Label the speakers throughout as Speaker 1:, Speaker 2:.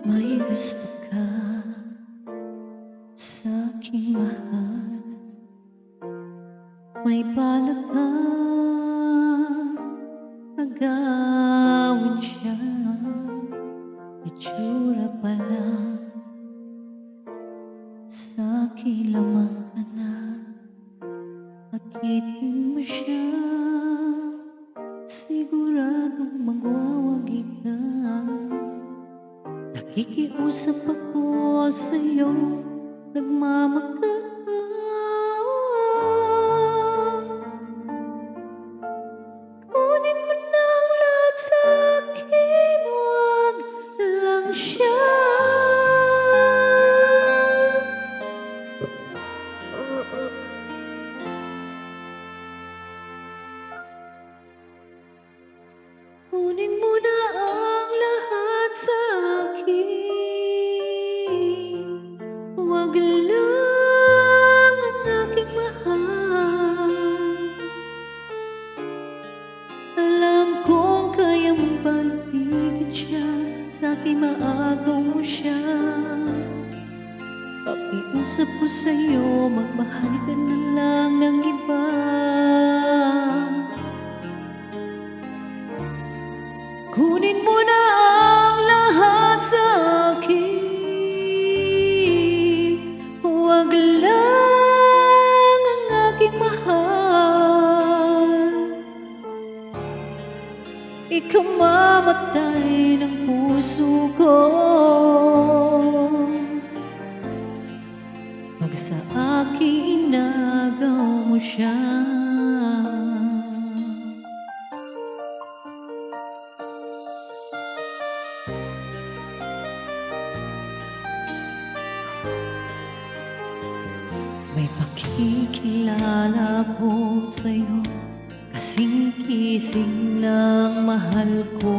Speaker 1: May gusto ka sa aking mahal, may balak kang agawin siya. Itsura pa lang, sa akin lamang ka na. Akitin mo siya, siguradong magwawagi ka. Nakikiusap ako sa'yo, nagmamakaawa. Kunin mo na ang lahat sa'kin, wag lang siya. Kunin mo na ang lahat sa'kin, wag lang ang aking mahal. Alam kong kaya mong paibigin siya, sa'kin maagaw mo siya. Pakiusap ko sa'yo, magmahal ka na lang ng iba. Kunin mo na ang lahat sa'kin, huwag lang ang aking mahal. Ikaw mamatay ng puso ko, pag sa akin inagaw mo siya. May pakikilala ko sa'yo, kasing kising ng mahal ko.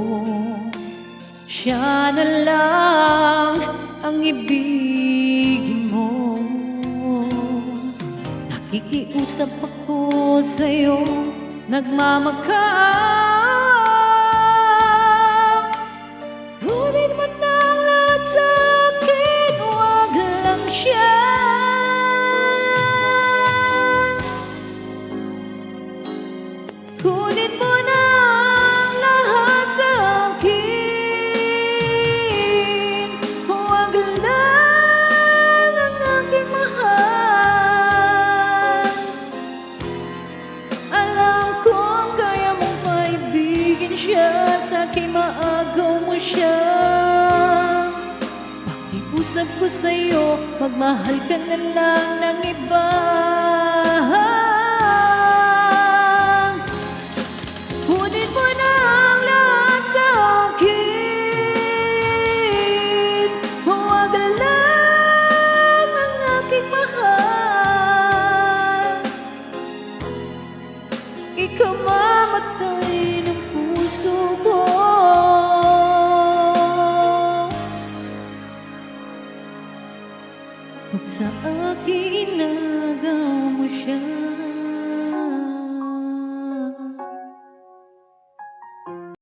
Speaker 1: Siya na lang ang ibigin mo. Nakikiusap ako sa'yo, nagmamakaawa. Kunin mo na ang lahat sa'kin, wag lang siya. Kunin mo na ang lahat sa'kin, huwag lang ang aking mahal. Alam kong kaya mong paibigin siya, sa'kin maagaw mo siya. Pakiusap ko sa'yo, magmahal ka na lang ng iba. Kunin mo na ang lahat sa'kin, huwag lang ang aking mahal. Ikaw mamatay ng puso ko, pag sa akin